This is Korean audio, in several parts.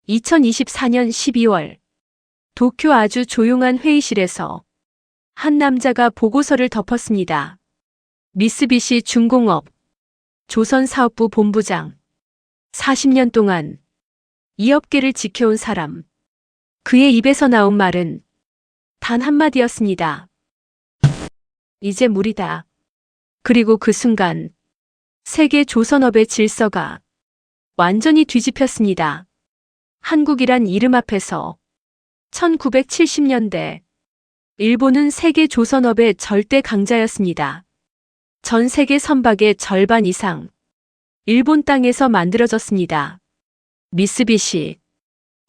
2024년 12월 도쿄 아주 조용한 회의실에서 한 남자가 보고서를 덮었습니다. 미쓰비시 중공업 조선사업부 본부장 40년 동안 이 업계를 지켜온 사람. 그의 입에서 나온 말은 단 한마디였습니다. 이제 무리다. 그리고 그 순간 세계 조선업의 질서가 완전히 뒤집혔습니다. 한국이란 이름 앞에서 1970년대 일본은 세계 조선업의 절대 강자였습니다. 전 세계 선박의 절반 이상 일본 땅에서 만들어졌습니다. 미쓰비시,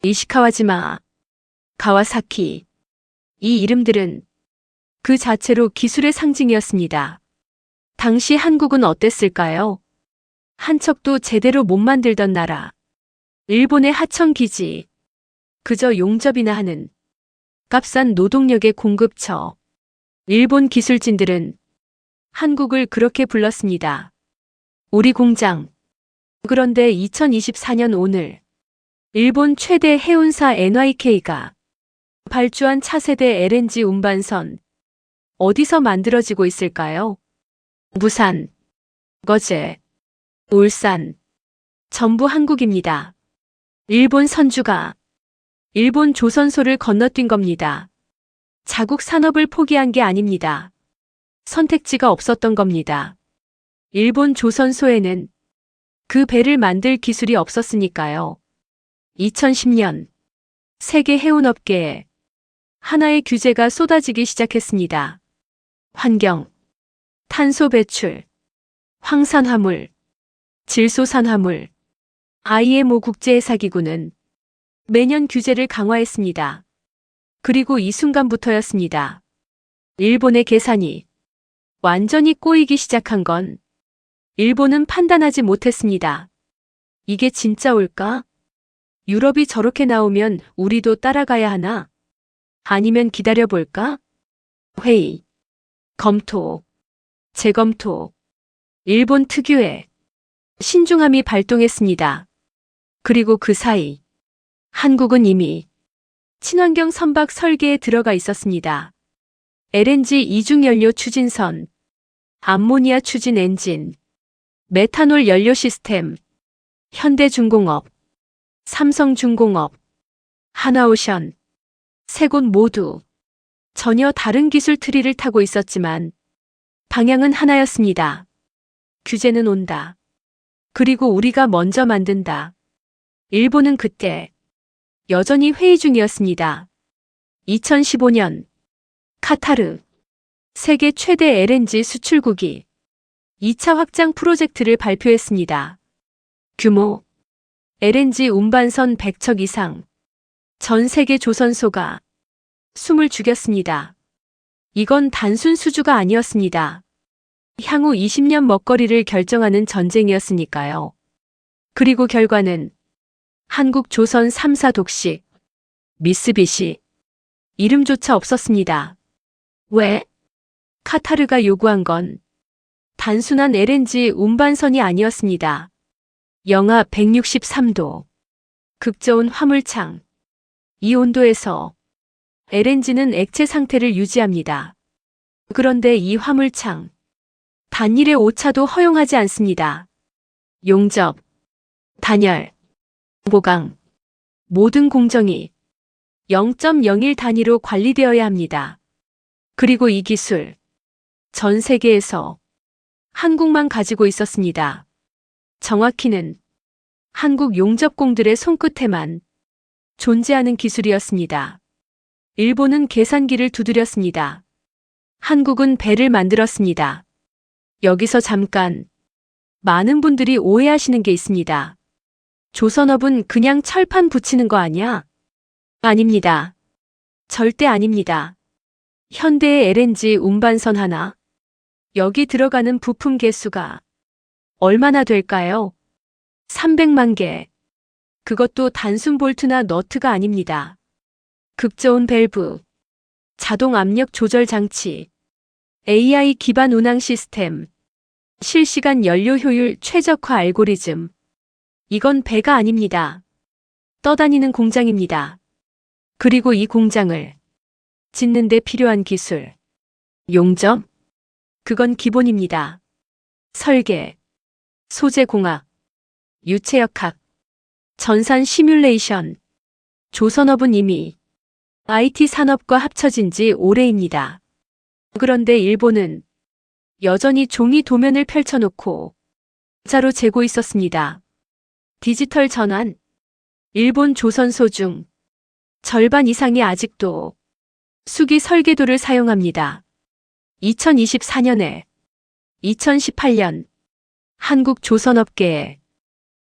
이시카와지마, 가와사키 이 이름들은 그 자체로 기술의 상징이었습니다. 당시 한국은 어땠을까요? 한 척도 제대로 못 만들던 나라. 일본의 하청기지. 그저 용접이나 하는 값싼 노동력의 공급처. 일본 기술진들은 한국을 그렇게 불렀습니다. 우리 공장. 그런데 2024년 오늘 일본 최대 해운사 NYK가 발주한 차세대 LNG 운반선 어디서 만들어지고 있을까요? 부산, 거제, 울산, 전부 한국입니다. 일본 선주가 일본 조선소를 건너뛴 겁니다. 자국 산업을 포기한 게 아닙니다. 선택지가 없었던 겁니다. 일본 조선소에는 그 배를 만들 기술이 없었으니까요. 2010년 세계 해운업계에 하나의 규제가 쏟아지기 시작했습니다. 환경, 탄소 배출, 황산화물, 질소산화물, IMO 국제해사기구는 매년 규제를 강화했습니다. 그리고 이 순간부터였습니다. 일본의 계산이 완전히 꼬이기 시작한 건 일본은 판단하지 못했습니다. 이게 진짜 올까? 유럽이 저렇게 나오면 우리도 따라가야 하나? 아니면 기다려볼까? 회의, 검토, 재검토, 일본 특유의 신중함이 발동했습니다. 그리고 그 사이 한국은 이미 친환경 선박 설계에 들어가 있었습니다. LNG 이중연료 추진선, 암모니아 추진 엔진, 메탄올 연료 시스템, 현대중공업, 삼성중공업, 하나오션, 세 곳 모두 전혀 다른 기술 트리를 타고 있었지만 방향은 하나였습니다. 규제는 온다. 그리고 우리가 먼저 만든다. 일본은 그때 여전히 회의 중이었습니다. 2015년 카타르 세계 최대 LNG 수출국이 2차 확장 프로젝트를 발표했습니다. 규모 LNG 운반선 100척 이상 전 세계 조선소가 숨을 죽였습니다. 이건 단순 수주가 아니었습니다. 향후 20년 먹거리를 결정하는 전쟁이었으니까요. 그리고 결과는 한국 조선 3사 독식, 미쓰비시, 이름조차 없었습니다. 왜? 카타르가 요구한 건 단순한 LNG 운반선이 아니었습니다. 영하 163도, 극저온 화물창. 이 온도에서 LNG는 액체 상태를 유지합니다. 그런데 이 화물창, 단일의 오차도 허용하지 않습니다. 용접, 단열, 보강, 모든 공정이 0.01 단위로 관리되어야 합니다. 그리고 이 기술, 전 세계에서 한국만 가지고 있었습니다. 정확히는 한국 용접공들의 손끝에만 존재하는 기술이었습니다. 일본은 계산기를 두드렸습니다. 한국은 배를 만들었습니다. 여기서 잠깐 많은 분들이 오해하시는 게 있습니다. 조선업은 그냥 철판 붙이는 거 아니야? 아닙니다. 절대 아닙니다. 현대의 LNG 운반선 하나, 여기 들어가는 부품 개수가 얼마나 될까요? 300만 개. 그것도 단순 볼트나 너트가 아닙니다. 극저온 밸브, 자동 압력 조절 장치, AI 기반 운항 시스템, 실시간 연료 효율 최적화 알고리즘. 이건 배가 아닙니다. 떠다니는 공장입니다. 그리고 이 공장을 짓는 데 필요한 기술, 용접, 그건 기본입니다. 설계, 소재공학, 유체역학, 전산 시뮬레이션. 조선업은 이미 IT 산업과 합쳐진 지 오래입니다. 그런데 일본은 여전히 종이 도면을 펼쳐놓고 자로 재고 있었습니다. 디지털 전환. 일본 조선소 중 절반 이상이 아직도 수기 설계도를 사용합니다. 2024년에 2018년 한국 조선업계에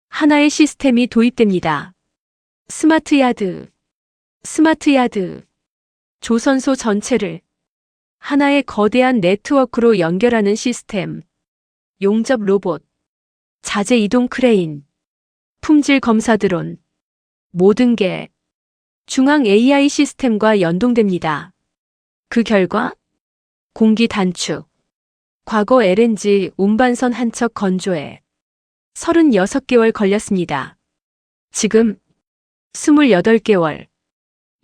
하나의 시스템이 도입됩니다. 스마트야드. 스마트야드. 조선소 전체를 하나의 거대한 네트워크로 연결하는 시스템. 용접 로봇, 자재 이동 크레인, 품질 검사 드론. 모든 게 중앙 AI 시스템과 연동됩니다. 그 결과 공기 단축. 과거 LNG 운반선 한 척 건조에 36개월 걸렸습니다. 지금 28개월.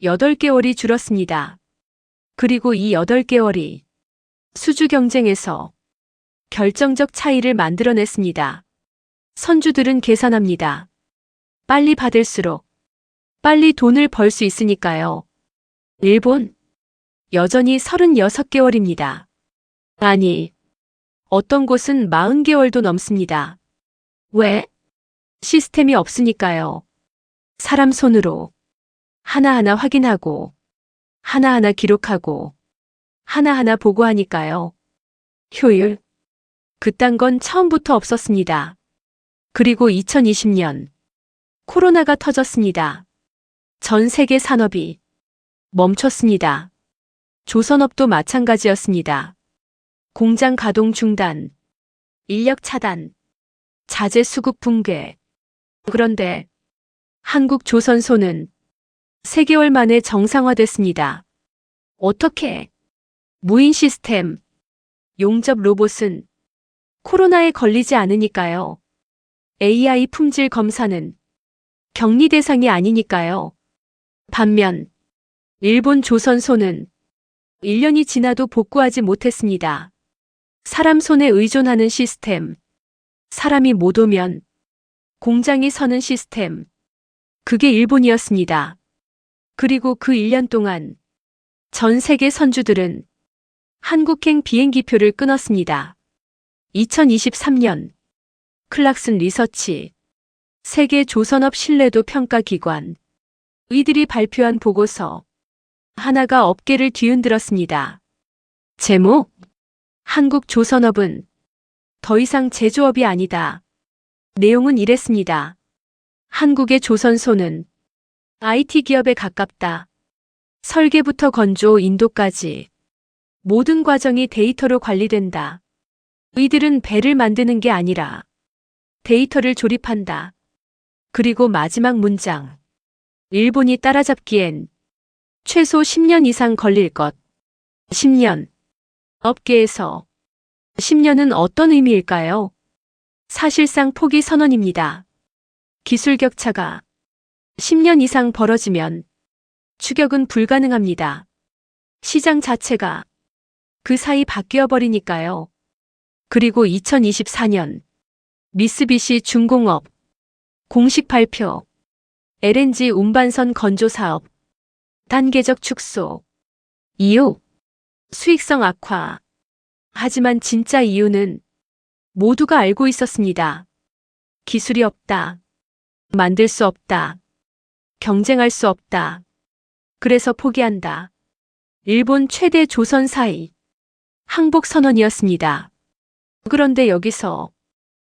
8개월이 줄었습니다. 그리고 이 8개월이 수주 경쟁에서 결정적 차이를 만들어냈습니다. 선주들은 계산합니다. 빨리 받을수록 빨리 돈을 벌 수 있으니까요. 일본, 여전히 36개월입니다. 아니, 어떤 곳은 40개월도 넘습니다. 왜? 시스템이 없으니까요. 사람 손으로 하나하나 확인하고 하나하나 기록하고 하나하나 보고하니까요. 효율. 그딴 건 처음부터 없었습니다. 그리고 2020년 코로나가 터졌습니다. 전 세계 산업이 멈췄습니다. 조선업도 마찬가지였습니다. 공장 가동 중단, 인력 차단, 자재 수급 붕괴. 그런데 한국 조선소는 3개월 만에 정상화됐습니다. 어떻게? 무인 시스템, 용접 로봇은 코로나에 걸리지 않으니까요. AI 품질 검사는 격리 대상이 아니니까요. 반면 일본 조선소는 1년이 지나도 복구하지 못했습니다. 사람 손에 의존하는 시스템, 사람이 못 오면 공장이 서는 시스템, 그게 일본이었습니다. 그리고 그 1년 동안 전 세계 선주들은 한국행 비행기표를 끊었습니다. 2023년 클락슨 리서치 세계 조선업 신뢰도 평가 기관 이들이 발표한 보고서 하나가 업계를 뒤흔들었습니다. 제목: 한국 조선업은 더 이상 제조업이 아니다. 내용은 이랬습니다. 한국의 조선소는 IT 기업에 가깝다. 설계부터 건조, 인도까지 모든 과정이 데이터로 관리된다. 이들은 배를 만드는 게 아니라 데이터를 조립한다. 그리고 마지막 문장. 일본이 따라잡기엔 최소 10년 이상 걸릴 것. 10년. 업계에서 10년은 어떤 의미일까요? 사실상 포기 선언입니다. 기술 격차가 10년 이상 벌어지면 추격은 불가능합니다. 시장 자체가 그 사이 바뀌어 버리니까요. 그리고 2024년 미쓰비시 중공업 공식 발표. LNG 운반선 건조 사업 단계적 축소. 이유? 수익성 악화. 하지만 진짜 이유는 모두가 알고 있었습니다. 기술이 없다. 만들 수 없다. 경쟁할 수 없다. 그래서 포기한다. 일본 최대 조선사의 항복 선언이었습니다. 그런데 여기서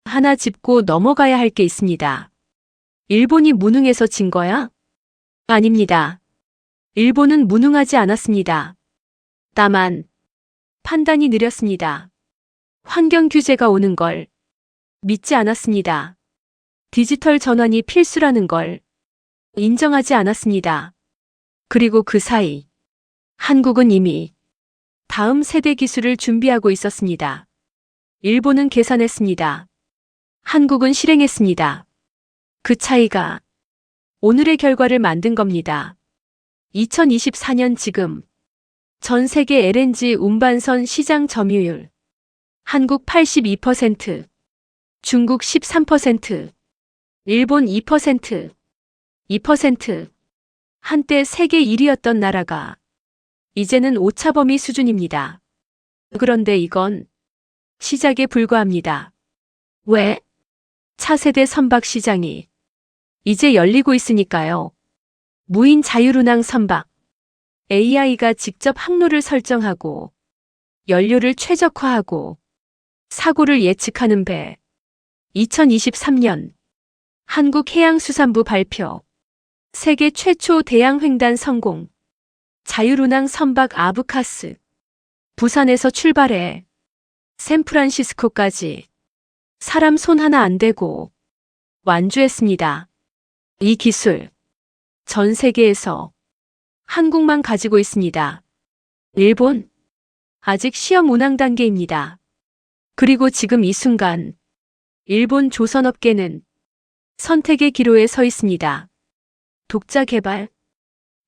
하나 짚고 넘어가야 할 게 있습니다. 일본이 무능해서 진 거야? 아닙니다. 일본은 무능하지 않았습니다. 다만 판단이 느렸습니다. 환경 규제가 오는 걸 믿지 않았습니다. 디지털 전환이 필수라는 걸 인정하지 않았습니다. 그리고 그 사이 한국은 이미 다음 세대 기술을 준비하고 있었습니다. 일본은 계산했습니다. 한국은 실행했습니다. 그 차이가 오늘의 결과를 만든 겁니다. 2024년 지금 전 세계 LNG 운반선 시장 점유율 한국 82%, 중국 13%, 일본 2%, 2%. 한때 세계 1위였던 나라가 이제는 오차범위 수준입니다. 그런데 이건 시작에 불과합니다. 왜? 차세대 선박 시장이 이제 열리고 있으니까요. 무인 자율운항 선박. AI가 직접 항로를 설정하고 연료를 최적화하고 사고를 예측하는 배. 2023년 한국해양수산부 발표. 세계 최초 대양 횡단 성공. 자율운항 선박 아부카스. 부산에서 출발해 샌프란시스코까지 사람 손 하나 안 대고 완주했습니다. 이 기술 전 세계에서 한국만 가지고 있습니다. 일본 아직 시험 운항 단계입니다. 그리고 지금 이 순간 일본 조선업계는 선택의 기로에 서 있습니다. 독자 개발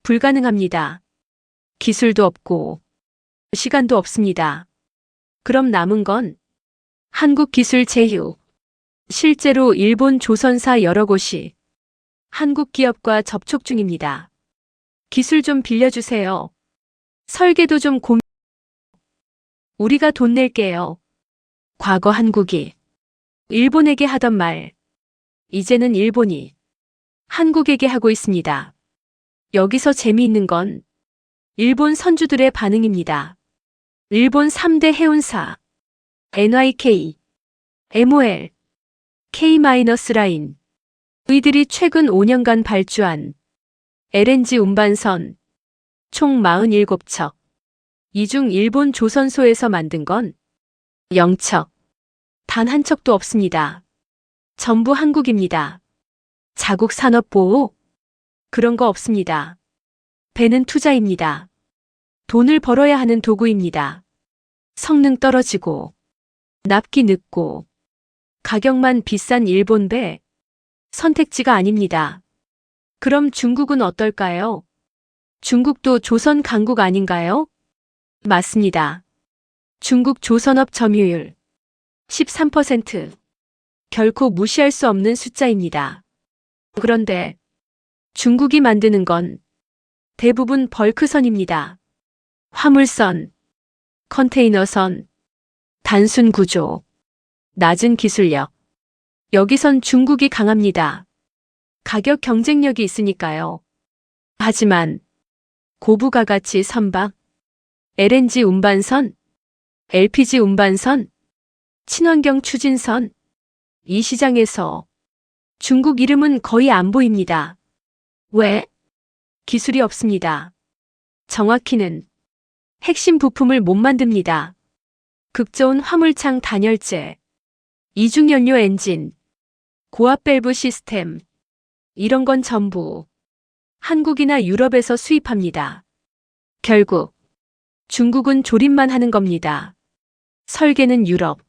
불가능합니다. 기술도 없고 시간도 없습니다. 그럼 남은 건 한국 기술 제휴. 실제로 일본 조선사 여러 곳이 한국 기업과 접촉 중입니다. 기술 좀 빌려주세요. 설계도 좀 우리가 돈 낼게요. 과거 한국이 일본에게 하던 말, 이제는 일본이 한국에게 하고 있습니다. 여기서 재미있는 건 일본 선주들의 반응입니다. 일본 3대 해운사, NYK, MOL, K-라인, 이들이 최근 5년간 발주한 LNG 운반선 총 47척. 이 중 일본 조선소에서 만든 건 0척. 단 한 척도 없습니다. 전부 한국입니다. 자국 산업 보호? 그런 거 없습니다. 배는 투자입니다. 돈을 벌어야 하는 도구입니다. 성능 떨어지고, 납기 늦고, 가격만 비싼 일본 배, 선택지가 아닙니다. 그럼 중국은 어떨까요? 중국도 조선 강국 아닌가요? 맞습니다. 중국 조선업 점유율 13%. 결코 무시할 수 없는 숫자입니다. 그런데 중국이 만드는 건 대부분 벌크선입니다. 화물선, 컨테이너선, 단순 구조, 낮은 기술력. 여기선 중국이 강합니다. 가격 경쟁력이 있으니까요. 하지만 고부가가치 선박, LNG 운반선, LPG 운반선, 친환경 추진선, 이 시장에서 중국 이름은 거의 안 보입니다. 왜? 기술이 없습니다. 정확히는 핵심 부품을 못 만듭니다. 극저온 화물창 단열재, 이중연료 엔진, 고압 밸브 시스템, 이런 건 전부 한국이나 유럽에서 수입합니다. 결국 중국은 조립만 하는 겁니다. 설계는 유럽,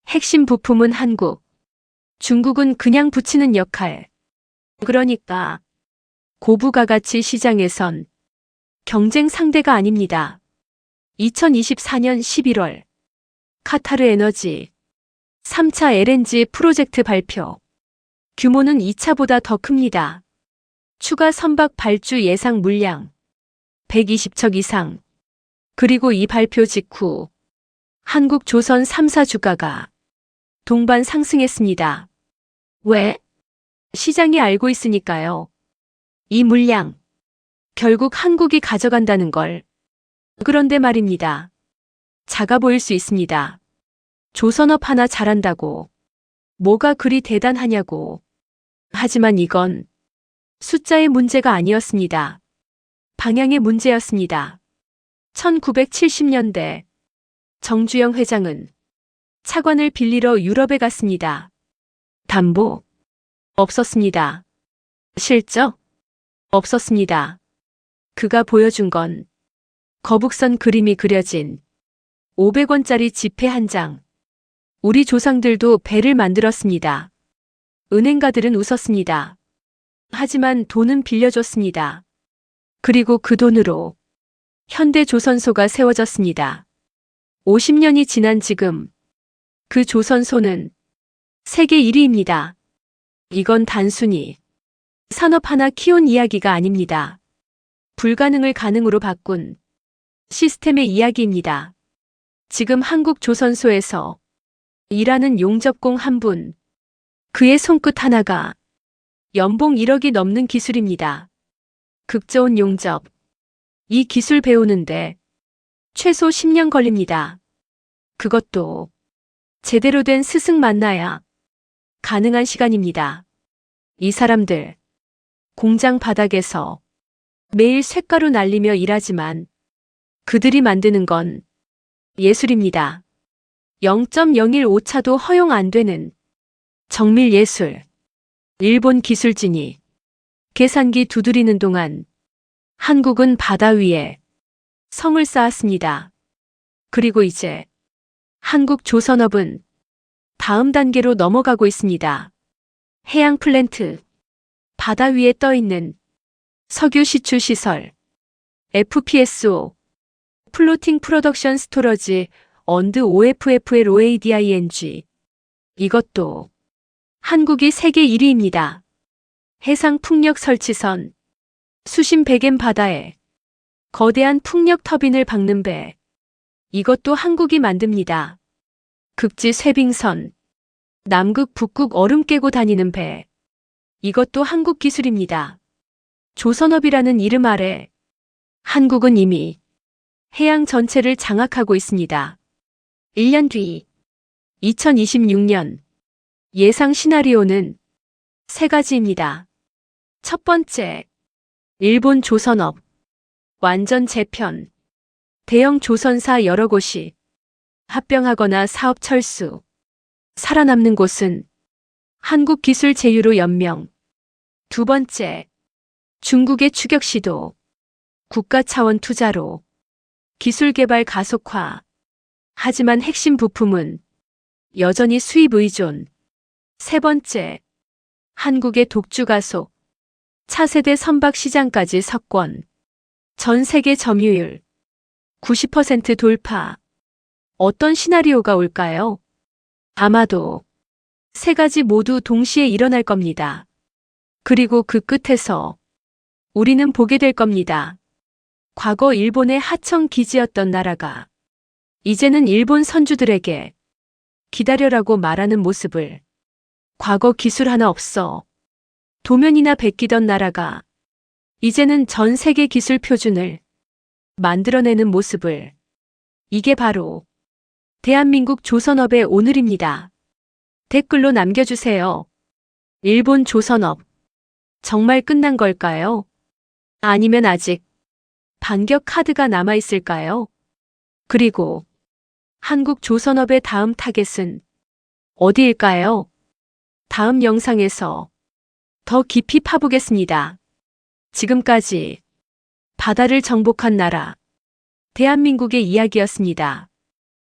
핵심 부품은 한국, 중국은 그냥 붙이는 역할. 그러니까 고부가가치 시장에선 경쟁 상대가 아닙니다. 2024년 11월 카타르 에너지 3차 LNG 프로젝트 발표. 규모는 2차보다 더 큽니다. 추가 선박 발주 예상 물량 120척 이상. 그리고 이 발표 직후 한국 조선 3사 주가가 동반 상승했습니다. 왜? 시장이 알고 있으니까요. 이 물량 결국 한국이 가져간다는 걸. 그런데 말입니다. 작아 보일 수 있습니다. 조선업 하나 잘한다고 뭐가 그리 대단하냐고. 하지만 이건 숫자의 문제가 아니었습니다. 방향의 문제였습니다. 1970년대 정주영 회장은 차관을 빌리러 유럽에 갔습니다. 담보 없었습니다. 실적 없었습니다. 그가 보여준 건 거북선 그림이 그려진 500원짜리 지폐 한 장. 우리 조상들도 배를 만들었습니다. 은행가들은 웃었습니다. 하지만 돈은 빌려줬습니다. 그리고 그 돈으로 현대조선소가 세워졌습니다. 50년이 지난 지금 그 조선소는 세계 1위입니다. 이건 단순히 산업 하나 키운 이야기가 아닙니다. 불가능을 가능으로 바꾼 시스템의 이야기입니다. 지금 한국조선소에서 일하는 용접공 한 분, 그의 손끝 하나가 연봉 1억이 넘는 기술입니다. 극저온 용접. 이 기술 배우는데 최소 10년 걸립니다. 그것도 제대로 된 스승 만나야 가능한 시간입니다. 이 사람들 공장 바닥에서 매일 쇳가루 날리며 일하지만 그들이 만드는 건 예술입니다. 0.015 오차도 허용 안 되는 정밀 예술. 일본 기술진이 계산기 두드리는 동안 한국은 바다 위에 성을 쌓았습니다. 그리고 이제 한국 조선업은 다음 단계로 넘어가고 있습니다. 해양 플랜트, 바다 위에 떠 있는 석유 시추 시설, FPSO, 플로팅 프로덕션 스토러지, 언드 OFFLOADING. 이것도 한국이 세계 1위입니다. 해상 풍력 설치선, 수심 100m 바다에 거대한 풍력 터빈을 박는 배. 이것도 한국이 만듭니다. 극지 쇄빙선, 남극 북극 얼음 깨고 다니는 배. 이것도 한국 기술입니다. 조선업이라는 이름 아래 한국은 이미 해양 전체를 장악하고 있습니다. 1년 뒤 2026년 예상 시나리오는 세 가지입니다. 첫 번째, 일본 조선업 완전 재편. 대형 조선사 여러 곳이 합병하거나 사업 철수. 살아남는 곳은 한국 기술 제휴로 연명. 두 번째, 중국의 추격 시도. 국가 차원 투자로 기술 개발 가속화. 하지만 핵심 부품은 여전히 수입 의존. 세 번째, 한국의 독주 가속. 차세대 선박 시장까지 석권. 전 세계 점유율 90% 돌파. 어떤 시나리오가 올까요? 아마도 세 가지 모두 동시에 일어날 겁니다. 그리고 그 끝에서 우리는 보게 될 겁니다. 과거 일본의 하청 기지였던 나라가 이제는 일본 선주들에게 기다려라고 말하는 모습을, 과거 기술 하나 없어 도면이나 베끼던 나라가 이제는 전 세계 기술 표준을 만들어내는 모습을, 이게 바로 대한민국 조선업의 오늘입니다. 댓글로 남겨주세요. 일본 조선업 정말 끝난 걸까요? 아니면 아직 반격 카드가 남아있을까요? 그리고 한국 조선업의 다음 타겟은 어디일까요? 다음 영상에서 더 깊이 파보겠습니다. 지금까지 바다를 정복한 나라, 대한민국의 이야기였습니다.